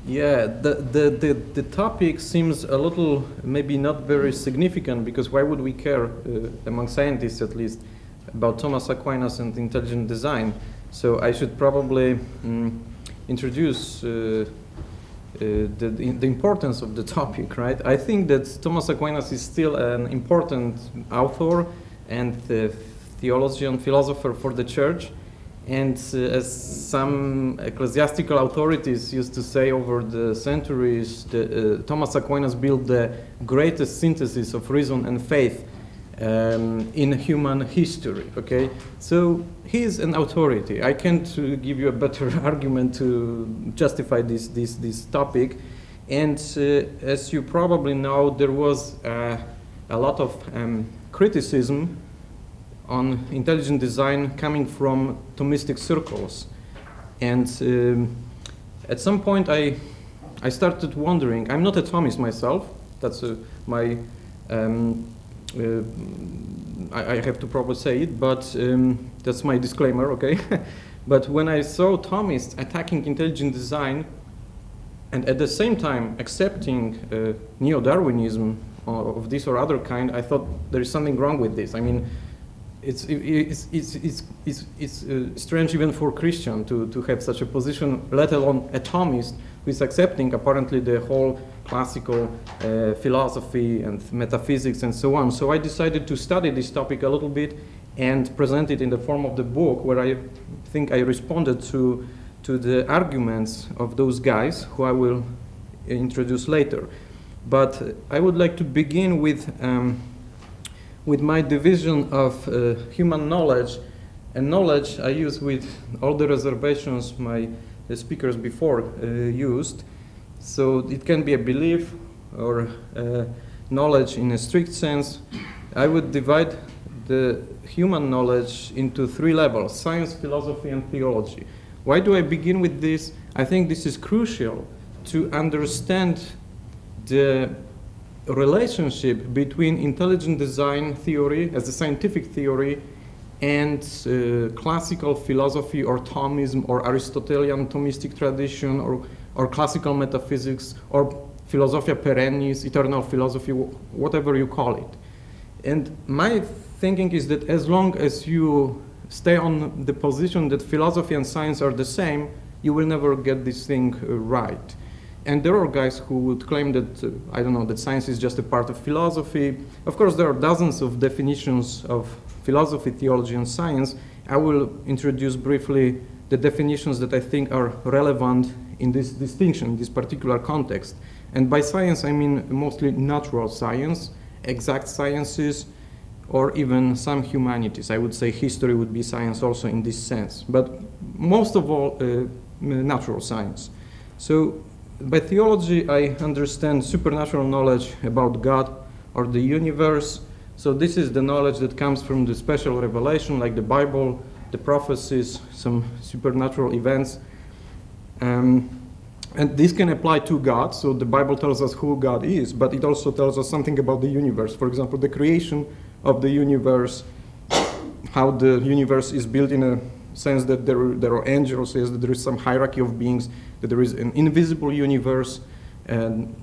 Yeah, the topic seems a little, maybe not very significant, because why would we care, among scientists at least, about Thomas Aquinas and intelligent design? So I should probably introduce the importance of the topic, right? I think that Thomas Aquinas is still an important author and theologian, philosopher for the church. And as some ecclesiastical authorities used to say over the centuries, Thomas Aquinas built the greatest synthesis of reason and faith in human history, okay? So he is an authority. I can't give you a better argument to justify this topic. And as you probably know, there was a lot of criticism on intelligent design coming from Thomistic circles. And at some point I started wondering, I'm not a Thomist myself, that's I have to probably say it, but that's my disclaimer, okay? But when I saw Thomists attacking intelligent design and at the same time accepting neo-Darwinism of this or other kind, I thought there is something wrong with this. I mean, it's strange even for Christian to have such a position, let alone a Thomist who is accepting apparently the whole classical philosophy and metaphysics and so on. So I decided to study this topic a little bit and present it in the form of the book, where I think I responded to the arguments of those guys who I will introduce later. But I would like to begin with my division of human knowledge, and knowledge I use with all the reservations the speakers before used. So it can be a belief or knowledge in a strict sense. I would divide the human knowledge into three levels: science, philosophy, and theology. Why do I begin with this? I think this is crucial to understand the relationship between intelligent design theory as a scientific theory and classical philosophy or Thomism or Aristotelian Thomistic tradition or classical metaphysics or philosophia perennis, eternal philosophy, whatever you call it. And my thinking is that as long as you stay on the position that philosophy and science are the same, you will never get this thing right. And there are guys who would claim that, I don't know, that science is just a part of philosophy. Of course, there are dozens of definitions of philosophy, theology, and science. I will introduce briefly the definitions that I think are relevant in this distinction, this particular context. And by science, I mean mostly natural science, exact sciences, or even some humanities. I would say history would be science also in this sense, but most of all, natural science. So by theology, I understand supernatural knowledge about God or the universe. So this is the knowledge that comes from the special revelation, like the Bible, the prophecies, some supernatural events. And this can apply to God. So the Bible tells us who God is, but it also tells us something about the universe. For example, the creation of the universe, how the universe is built in a sense that there are angels, says that there is some hierarchy of beings, that there is an invisible universe, and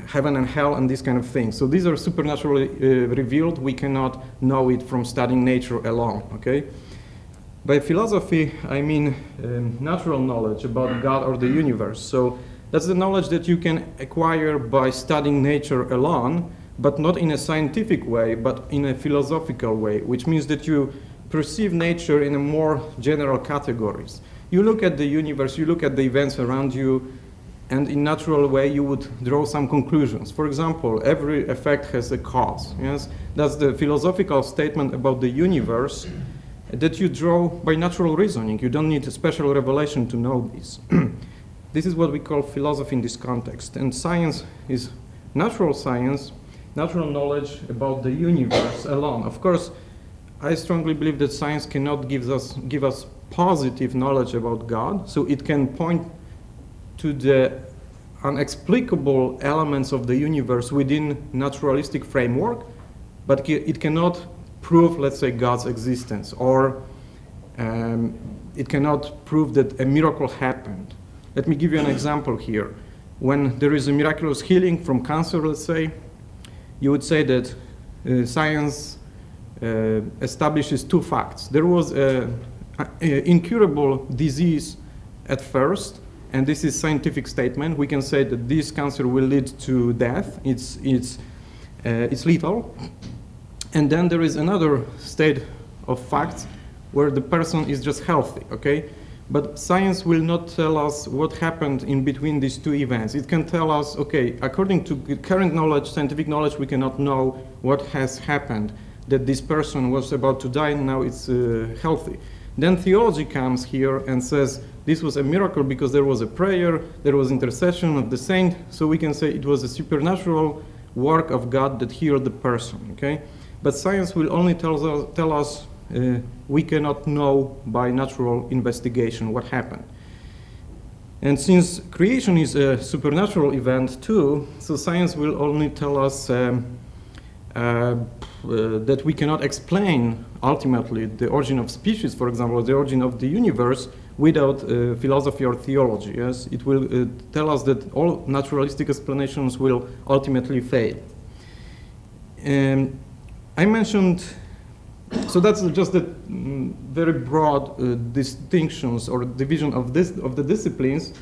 heaven and hell, and these kind of things. So these are supernaturally revealed. We cannot know it from studying nature alone, okay? By philosophy, I mean natural knowledge about God or the universe. So that's the knowledge that you can acquire by studying nature alone, but not in a scientific way, but in a philosophical way, which means that you perceive nature in a more general categories. You look at the universe, you look at the events around you, and in natural way you would draw some conclusions. For example, every effect has a cause. Yes, that's the philosophical statement about the universe that you draw by natural reasoning. You don't need a special revelation to know this. This is what we call philosophy in this context. And science is natural science, natural knowledge about the universe alone. Of course, I strongly believe that science cannot give us positive knowledge about God, so it can point to the unexplicable elements of the universe within naturalistic framework, but it cannot prove, let's say, God's existence, or it cannot prove that a miracle happened. Let me give you an example here. when there is a miraculous healing from cancer, let's say, you would say that science establishes two facts. There was an incurable disease at first, and this is scientific statement. We can say that this cancer will lead to death. It's lethal. And then there is another state of facts where the person is just healthy, okay? But science will not tell us what happened in between these two events. It can tell us, okay, according to current knowledge, scientific knowledge, we cannot know what has happened, that this person was about to die and now it's healthy. Then theology comes here and says, this was a miracle because there was a prayer, there was intercession of the saint, so we can say it was a supernatural work of God that healed the person, okay? But science will only tell us we cannot know by natural investigation what happened. And since creation is a supernatural event too, so science will only tell us that we cannot explain ultimately the origin of species, for example, the origin of the universe without philosophy or theology. Yes, it will tell us that all naturalistic explanations will ultimately fail. I mentioned, so that's just the very broad distinctions or division of the disciplines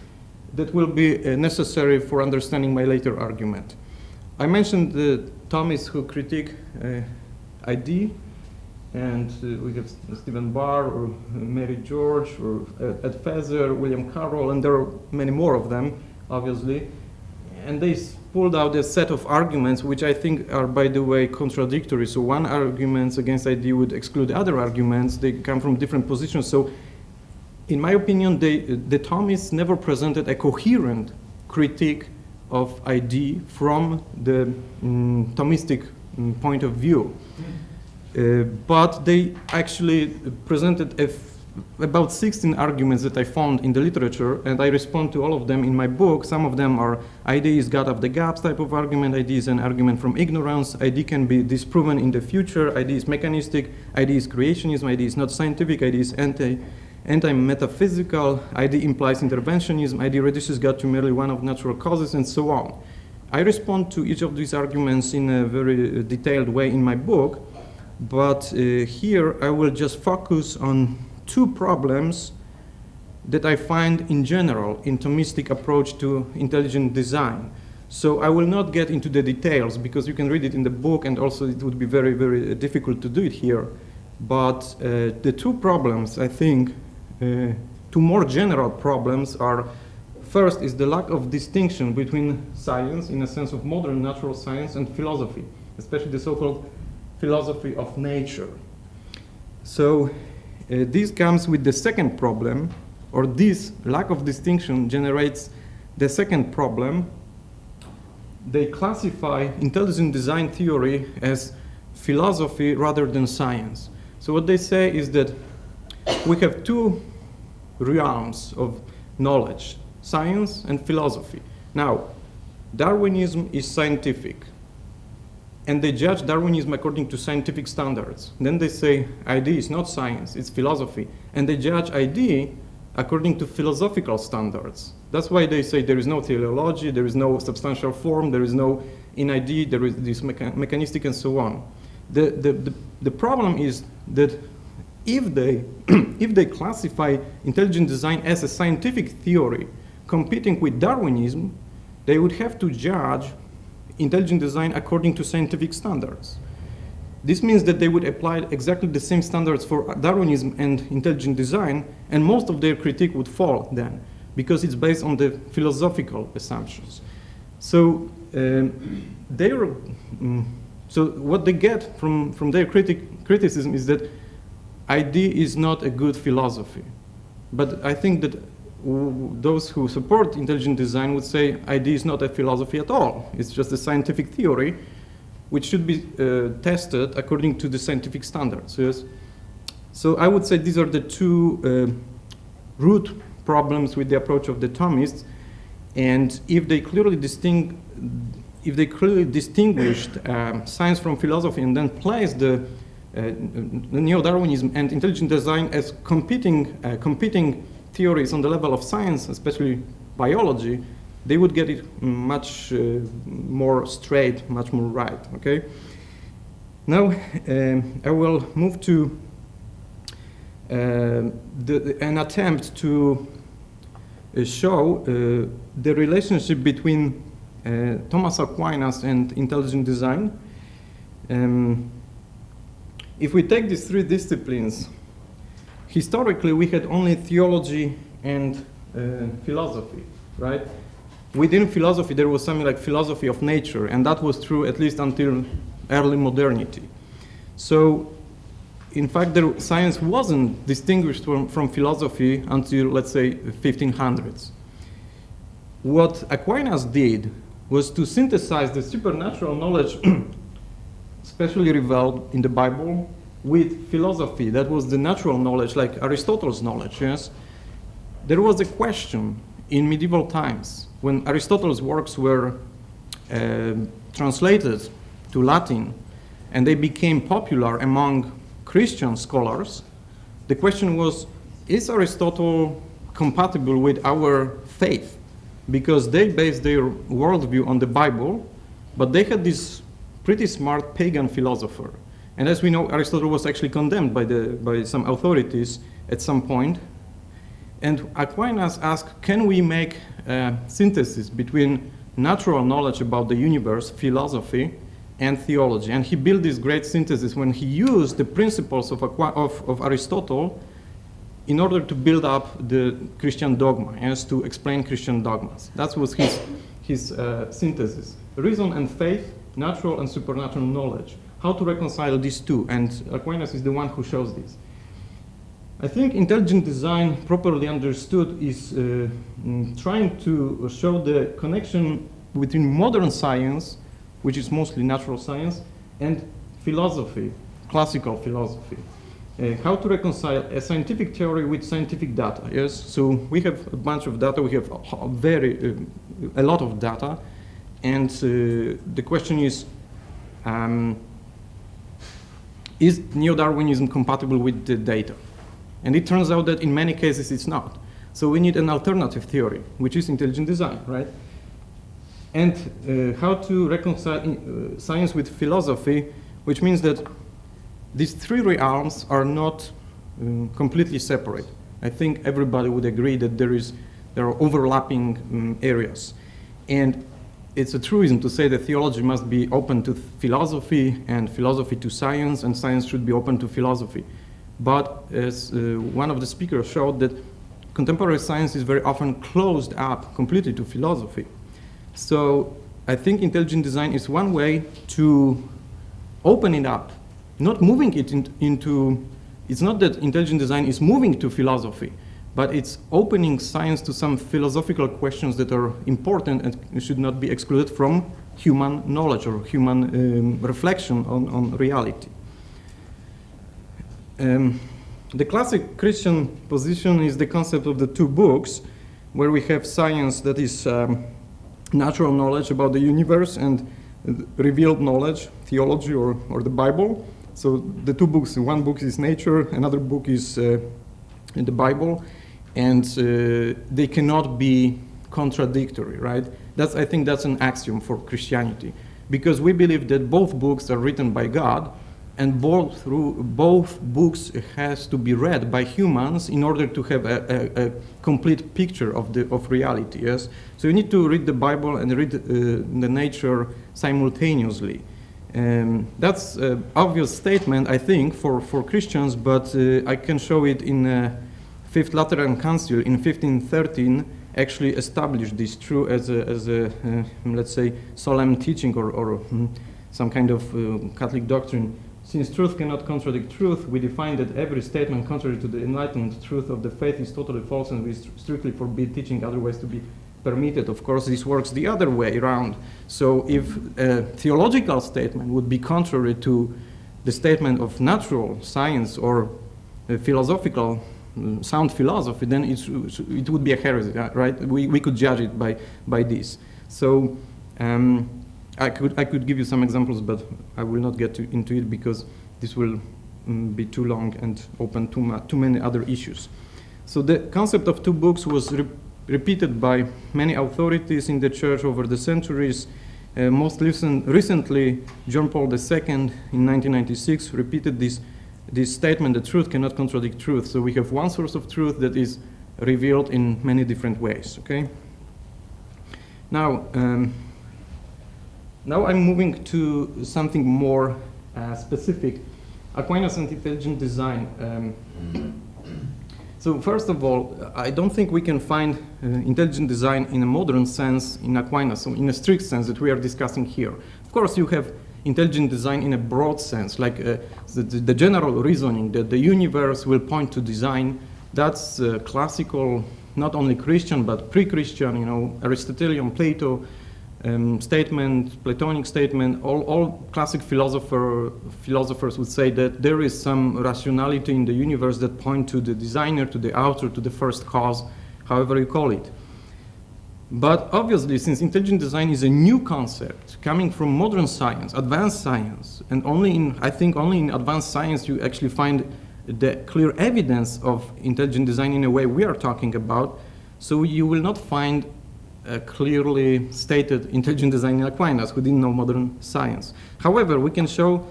that will be necessary for understanding my later argument. I mentioned the Thomists who critique ID, and we have Stephen Barr or Mary George or Ed Feather, William Carroll, and there are many more of them, obviously. And they pulled out a set of arguments which I think are, by the way, contradictory. So one argument against ID would exclude other arguments. They come from different positions. So in my opinion, the Thomists never presented a coherent critique of ID from the Thomistic point of view. But they actually presented about 16 arguments that I found in the literature, and I respond to all of them in my book. Some of them are ID is God of the gaps type of argument, ID is an argument from ignorance, ID can be disproven in the future, ID is mechanistic, ID is creationism, ID is not scientific, ID is anti-metaphysical, ID implies interventionism, ID reduces God to merely one of natural causes, and so on. I respond to each of these arguments in a very detailed way in my book, but here I will just focus on two problems that I find in general in Thomistic approach to intelligent design. So I will not get into the details because you can read it in the book, and also it would be very, very difficult to do it here. But the two problems, I think, two more general problems are, first is the lack of distinction between science, in a sense of modern natural science, and philosophy, especially the so-called philosophy of nature. So this comes with the second problem, or this lack of distinction generates the second problem. They classify intelligent design theory as philosophy rather than science. So what they say is that we have two realms of knowledge, science and philosophy. Now, Darwinism is scientific, and they judge Darwinism according to scientific standards. Then they say ID is not science, it's philosophy. And they judge ID according to philosophical standards. That's why they say there is no teleology, there is no substantial form, there is no in ID, there is this mechanistic and so on. The problem is that if they, if they classify intelligent design as a scientific theory competing with Darwinism, they would have to judge intelligent design according to scientific standards. This means that they would apply exactly the same standards for Darwinism and intelligent design, and most of their critique would fall then, because it's based on the philosophical assumptions. So so what they get from their criticism is that ID is not a good philosophy. But I think that those who support intelligent design would say ID is not a philosophy at all. It's just a scientific theory which should be tested according to the scientific standards. Yes? So I would say these are the two root problems with the approach of the Thomists, and if they clearly distinguished science from philosophy and then placed the neo-Darwinism and intelligent design as competing theories on the level of science, especially biology, they would get it much more straight, much more right, okay? Now, I will move to an attempt to show the relationship between Thomas Aquinas and intelligent design. If we take these three disciplines, historically we had only theology and philosophy, right? Within philosophy there was something like philosophy of nature, and that was true at least until early modernity. So in fact, science wasn't distinguished from philosophy until, let's say, 1500s. What Aquinas did was to synthesize the supernatural knowledge, especially revealed in the Bible, with philosophy. That was the natural knowledge, like Aristotle's knowledge, yes? There was a question in medieval times when Aristotle's works were translated to Latin and they became popular among Christian scholars. The question was, is Aristotle compatible with our faith? Because they based their worldview on the Bible, but they had this pretty smart pagan philosopher. And as we know, Aristotle was actually condemned by some authorities at some point. And Aquinas asked, can we make a synthesis between natural knowledge about the universe, philosophy, and theology? And he built this great synthesis when he used the principles of Aristotle in order to build up the Christian dogma, as to explain Christian dogmas. That was his synthesis. Reason and faith, natural and supernatural knowledge. How to reconcile these two, and Aquinas is the one who shows this. I think intelligent design, properly understood, is trying to show the connection between modern science, which is mostly natural science, and philosophy, classical philosophy. How to reconcile a scientific theory with scientific data, yes? So we have a bunch of data, we have a lot of data, and the question is neo-Darwinism compatible with the data? And it turns out that in many cases it's not. So we need an alternative theory, which is intelligent design, right? And how to reconcile science with philosophy, which means that these three realms are not completely separate. I think everybody would agree that there are overlapping areas. And it's a truism to say that theology must be open to philosophy and philosophy to science, and science should be open to philosophy. But as one of the speakers showed, that contemporary science is very often closed up completely to philosophy. So I think intelligent design is one way to open it up, not moving it into, it's not that intelligent design is moving to philosophy, but it's opening science to some philosophical questions that are important and should not be excluded from human knowledge or human reflection on reality. The classic Christian position is the concept of the two books, where we have science that is natural knowledge about the universe and revealed knowledge, theology or the Bible. So the two books, one book is nature, another book is in the Bible, and they cannot be contradictory, right? I think that's an axiom for Christianity, because we believe that both books are written by God, and both books has to be read by humans in order to have a complete picture of reality. Yes, so you need to read the Bible and read the nature simultaneously. That's an obvious statement, I think, for Christians, but I can show it in Fifth Lateran Council in 1513. Actually established this true as a let's say solemn teaching or some kind of Catholic doctrine. Since truth cannot contradict truth, we define that every statement contrary to the enlightened truth of the faith is totally false, and we strictly forbid teaching otherwise to be permitted. Of course, this works the other way around. So if a theological statement would be contrary to the statement of natural science or philosophical, sound philosophy, then it would be a heresy, right? We could judge it by this. So I could give you some examples, but I will not get into it because this will be too long and open too many other issues. So the concept of two books was repeated by many authorities in the church over the centuries. Most recently, John Paul II in 1996 repeated this statement that truth cannot contradict truth. So we have one source of truth that is revealed in many different ways, okay? Now I'm moving to something more specific, Aquinas and intelligent design. So first of all, I don't think we can find intelligent design in a modern sense in Aquinas, so in a strict sense that we are discussing here. Of course, you have intelligent design in a broad sense, like the general reasoning that the universe will point to design. That's classical, not only Christian, but pre-Christian, you know, Aristotelian, Plato statement, Platonic statement. All classic philosophers would say that there is some rationality in the universe that point to the designer, to the author, to the first cause, however you call it. But obviously, since intelligent design is a new concept coming from modern science, advanced science, and I think only in advanced science you actually find the clear evidence of intelligent design in a way we are talking about, so you will not find a clearly stated intelligent design in Aquinas who didn't know modern science. However, we can show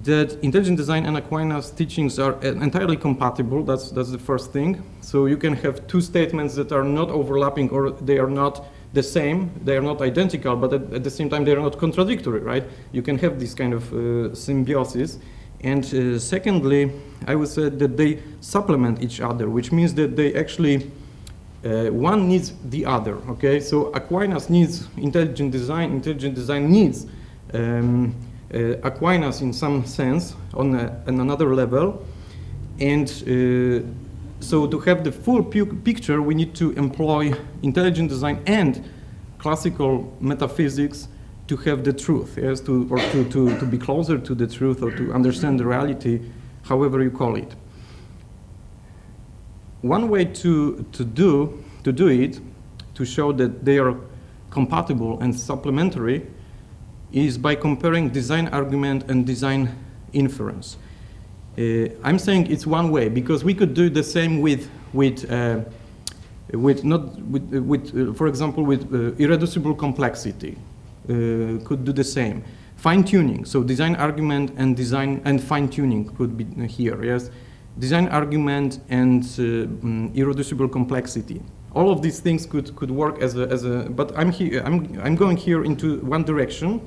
that intelligent design and Aquinas teachings are entirely compatible. That's the first thing. So you can have two statements that are not overlapping, or they are not the same, they are not identical, but at the same time they are not contradictory, right? You can have this kind of symbiosis. And secondly, I would say that they supplement each other, which means that they actually one needs the other, okay? So Aquinas needs intelligent design needs Aquinas in some sense on another level. And so to have the full picture, we need to employ intelligent design and classical metaphysics to have the truth, yes, to be closer to the truth or to understand the reality, however you call it. One way to do it, to show that they are compatible and supplementary, is by comparing design argument and design inference. I'm saying it's one way because we could do the same with for example, with irreducible complexity. Could do the same. Fine-tuning, so design argument and fine-tuning could be here, yes. Design argument and irreducible complexity. All of these things could work as a but I'm going here into one direction,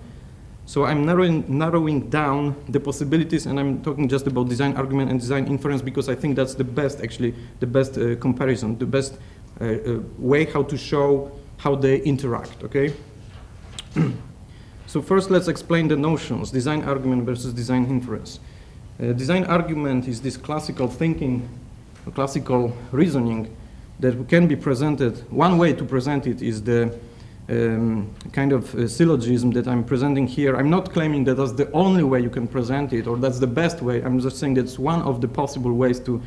so I'm narrowing down the possibilities, and I'm talking just about design argument and design inference because I think that's the best, actually, the best comparison, the best way how to show how they interact, okay? So first let's explain the notions, design argument versus design inference. Design argument is this classical thinking, classical reasoning that can be presented. One way to present it is the kind of syllogism that I'm presenting here. I'm not claiming that that's the only way you can present it or that's the best way. I'm just saying that's one of the possible ways to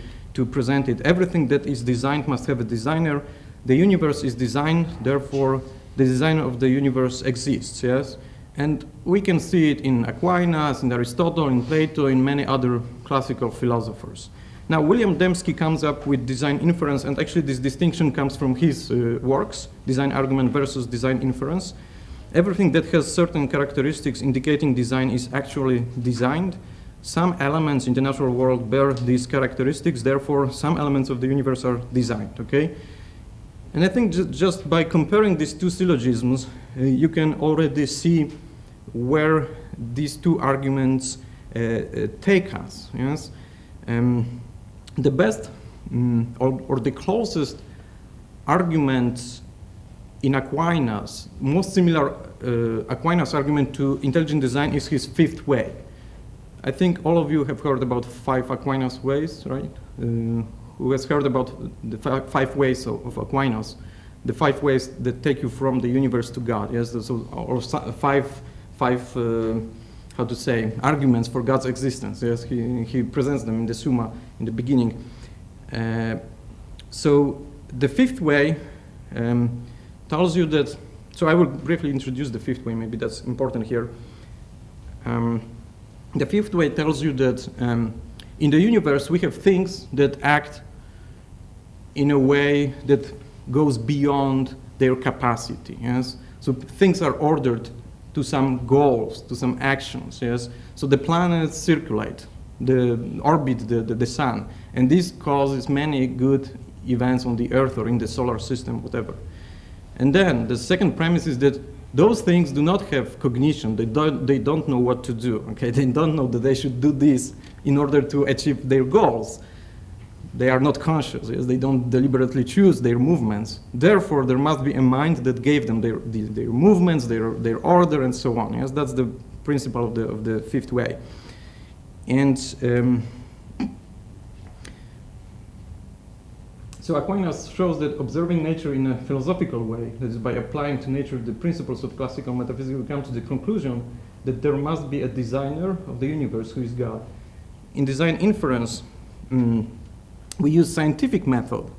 present it. Everything that is designed must have a designer. The universe is designed, therefore the designer of the universe exists, yes? And we can see it in Aquinas, in Aristotle, in Plato, in many other classical philosophers. Now, William Dembski comes up with design inference, and actually this distinction comes from his works, design argument versus design inference. Everything that has certain characteristics indicating design is actually designed. Some elements in the natural world bear these characteristics, therefore some elements of the universe are designed, okay? And I think just by comparing these two syllogisms, you can already see where these two arguments take us, yes? The best or the closest argument in Aquinas, most similar Aquinas argument to intelligent design is his fifth way. I think all of you have heard about 5 Aquinas ways, right? Who has heard about the 5 ways of Aquinas, the 5 ways that take you from the universe to God, yes? So, or 5 how to say, arguments for God's existence, yes? He presents them in the Summa in the beginning. So the 5th way tells you that, so I will briefly introduce the 5th way, maybe that's important here. The 5th way tells you that in the universe we have things that act in a way that goes beyond their capacity. Yes, so things are ordered to some goals, to some actions. Yes, so the planets circulate, orbit the sun, and this causes many good events on the Earth or in the solar system, whatever. And then the second premise is that those things do not have cognition. They don't know what to do. Okay, they don't know that they should do this in order to achieve their goals. They are not conscious. Yes? They don't deliberately choose their movements. Therefore, there must be a mind that gave them their movements, their order, and so on. Yes, that's the principle of the fifth way. And so Aquinas shows that observing nature in a philosophical way, that is by applying to nature the principles of classical metaphysics, we come to the conclusion that there must be a designer of the universe who is God. In design inference, we use scientific method,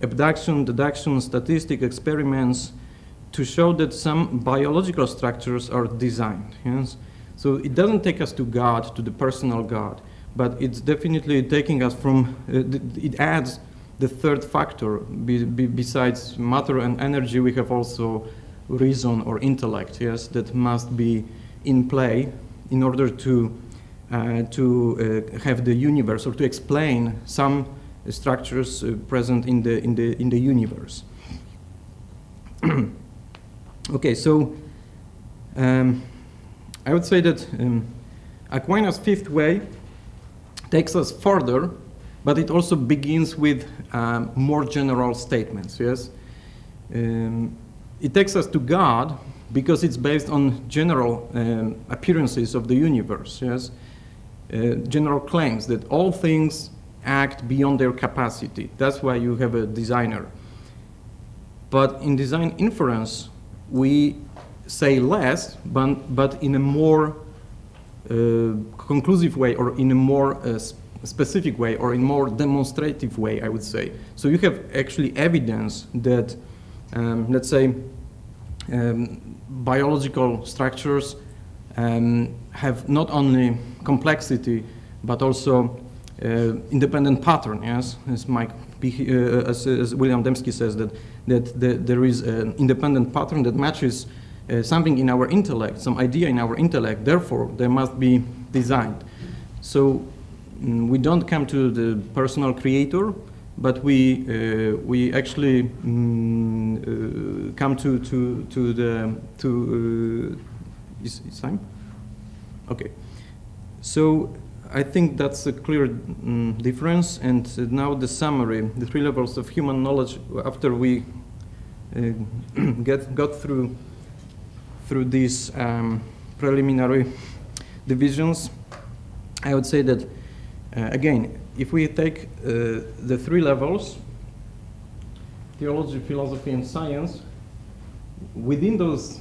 abduction, deduction, statistic, experiments, to show that some biological structures are designed. Yes? So it doesn't take us to God, to the personal God, but it's definitely taking us from, it adds the third factor. Besides matter and energy, we have also reason or intellect, yes, that must be in play in order to have the universe, or to explain some structures present in the universe. Okay, so I would say that Aquinas' fifth way takes us further, but it also begins with more general statements. Yes, it takes us to God because it's based on general appearances of the universe. Yes, general claims that all things act beyond their capacity. That's why you have a designer. But in design inference, we say less, but in a more conclusive way, or in a more specific way, or in more demonstrative way, I would say. So you have actually evidence that, let's say, biological structures have not only complexity, but also independent pattern. Yes, as William Dembski says, that there is an independent pattern that matches something in our intellect, some idea in our intellect. Therefore, they must be designed. So we don't come to the personal creator, but we actually come to is time? Okay. So I think that's a clear difference. And now the summary, the three levels of human knowledge. After we got through these preliminary divisions, I would say that again, if we take the three levels, theology, philosophy, and science, within those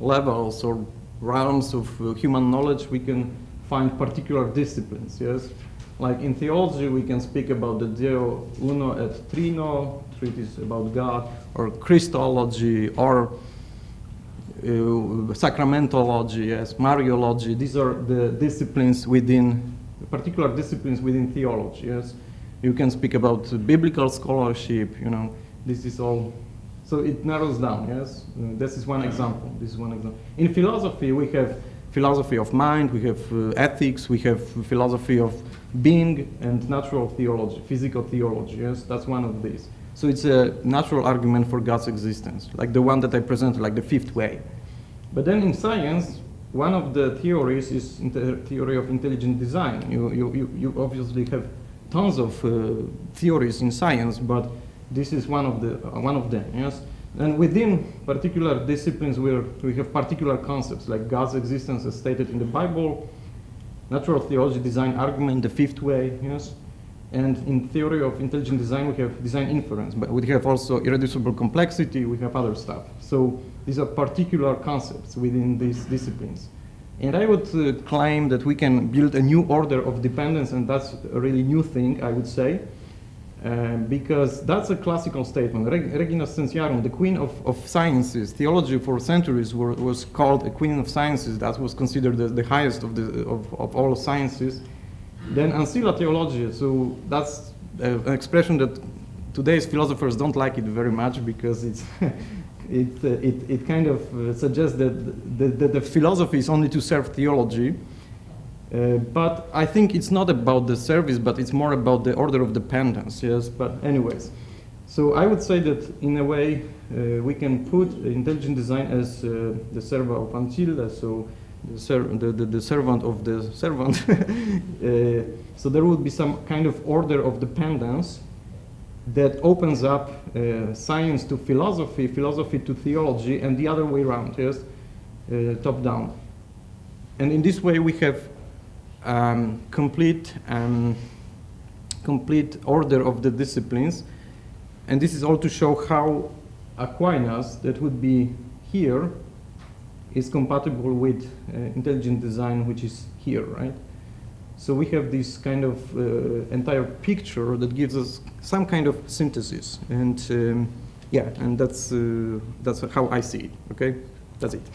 levels or realms of human knowledge, we can find particular disciplines. Yes, like in theology, we can speak about the Deo Uno et Trino, treatise about God, or Christology, or sacramentology, yes, Mariology. These are the disciplines within, particular disciplines within theology. Yes, you can speak about biblical scholarship. You know, this is all. So it narrows down. Yes, this is one example. This is one example. In philosophy, we have philosophy of mind, we have ethics, we have philosophy of being, and natural theology, physical theology. Yes, that's one of these. So it's a natural argument for God's existence, like the one that I presented, like the fifth way. But then in science, one of the theories is the theory of intelligent design. You obviously have tons of theories in science, but this is one of them. Yes, and within particular disciplines, we have particular concepts like God's existence as stated in the Bible, natural theology, design argument, the fifth way. Yes. And in theory of intelligent design, we have design inference, but we have also irreducible complexity, we have other stuff. So these are particular concepts within these disciplines. And I would claim that we can build a new order of dependence, and that's a really new thing, I would say, because that's a classical statement. Regina Scientiarum, the queen of sciences, theology for centuries was called a queen of sciences. That was considered the highest of all sciences. Then Ancilla Theologia, so that's an expression that today's philosophers don't like it very much because it's it kind of suggests that the philosophy is only to serve theology. But I think it's not about the service, but it's more about the order of dependence. Yes, but anyways. So I would say that in a way we can put intelligent design as the server of Ancilla, so the servant of the servant. So there would be some kind of order of dependence that opens up science to philosophy, philosophy to theology, and the other way around, yes, top down. And in this way we have complete order of the disciplines. And this is all to show how Aquinas, that would be here, is compatible with intelligent design, which is here, right? So we have this kind of entire picture that gives us some kind of synthesis. And yeah, and that's how I see it, okay? That's it.